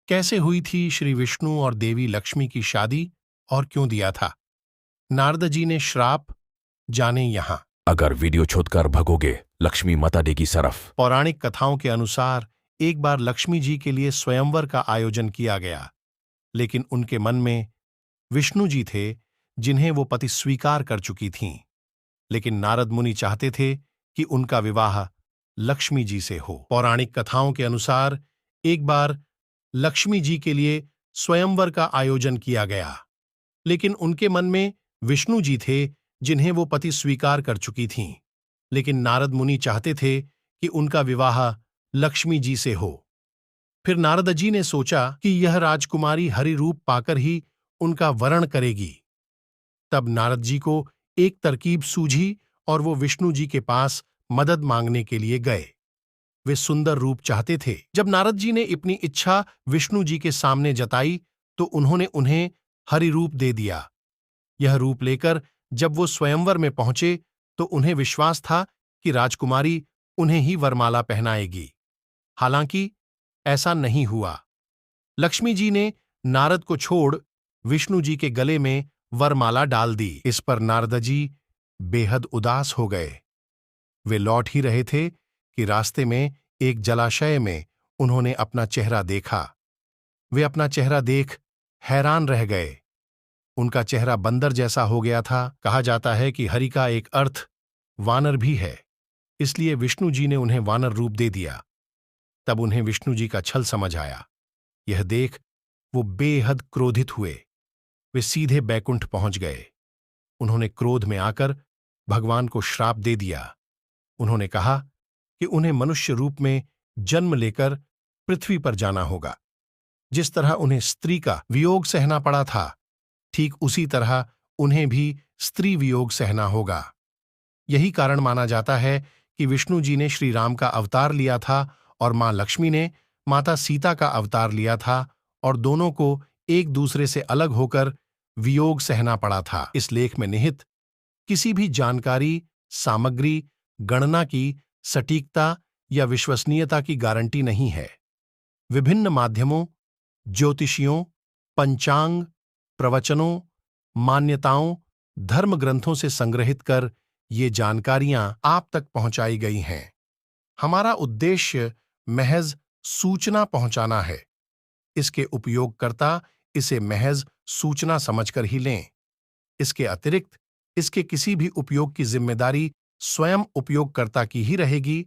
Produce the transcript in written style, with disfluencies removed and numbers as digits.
कैसे हुई थी श्री विष्णु और देवी लक्ष्मी की शादी और क्यों दिया था नारद जी ने श्राप, जाने यहां। अगर वीडियो छोड़कर भगोगे लक्ष्मी माता देगी सरफ। पौराणिक कथाओं के अनुसार एक बार लक्ष्मी जी के लिए स्वयंवर का आयोजन किया गया, लेकिन उनके मन में विष्णु जी थे जिन्हें वो पति स्वीकार कर चुकी थीं। लेकिन नारद मुनि चाहते थे कि उनका विवाह लक्ष्मी जी से हो। पौराणिक कथाओं के अनुसार एक बार लक्ष्मी जी के लिए स्वयंवर का आयोजन किया गया, लेकिन उनके मन में विष्णु जी थे जिन्हें वो पति स्वीकार कर चुकी थीं। लेकिन नारद मुनि चाहते थे कि उनका विवाह लक्ष्मी जी से हो। फिर नारद जी ने सोचा कि यह राजकुमारी हरि रूप पाकर ही उनका वरण करेगी। तब नारद जी को एक तरकीब सूझी और वो विष्णु जी के पास मदद मांगने के लिए गए। वे सुंदर रूप चाहते थे। जब नारद जी ने अपनी इच्छा विष्णु जी के सामने जताई तो उन्होंने उन्हें हरि रूप दे दिया। यह रूप लेकर जब वो स्वयंवर में पहुंचे तो उन्हें विश्वास था कि राजकुमारी उन्हें ही वरमाला पहनाएगी। हालांकि ऐसा नहीं हुआ। लक्ष्मी जी ने नारद को छोड़ विष्णु जी के गले में वरमाला डाल दी। इस पर नारद जी बेहद उदास हो गए। वे लौट ही रहे थे कि रास्ते में एक जलाशय में उन्होंने अपना चेहरा देखा। वे अपना चेहरा देख हैरान रह गए। उनका चेहरा बंदर जैसा हो गया था। कहा जाता है कि हरि का एक अर्थ वानर भी है, इसलिए विष्णु जी ने उन्हें वानर रूप दे दिया। तब उन्हें विष्णु जी का छल समझ आया। यह देख वो बेहद क्रोधित हुए। वे सीधे बैकुंठ पहुंच गए। उन्होंने क्रोध में आकर भगवान को श्राप दे दिया। उन्होंने कहा कि उन्हें मनुष्य रूप में जन्म लेकर पृथ्वी पर जाना होगा। जिस तरह उन्हें स्त्री का वियोग सहना पड़ा था, ठीक उसी तरह उन्हें भी स्त्री वियोग सहना होगा। यही कारण माना जाता है कि विष्णु जी ने श्री राम का अवतार लिया था और मां लक्ष्मी ने माता सीता का अवतार लिया था, और दोनों को एक दूसरे से अलग होकर वियोग सहना पड़ा था। इस लेख में निहित किसी भी जानकारी, सामग्री, गणना की सटीकता या विश्वसनीयता की गारंटी नहीं है। विभिन्न माध्यमों, ज्योतिषियों, पंचांग, प्रवचनों, मान्यताओं, धर्म ग्रंथों से संग्रहित कर ये जानकारियां आप तक पहुंचाई गई हैं। हमारा उद्देश्य महज सूचना पहुंचाना है। इसके उपयोगकर्ता इसे महज सूचना समझकर ही लें। इसके अतिरिक्त इसके किसी भी उपयोग की जिम्मेदारी स्वयं उपयोगकर्ता की ही रहेगी।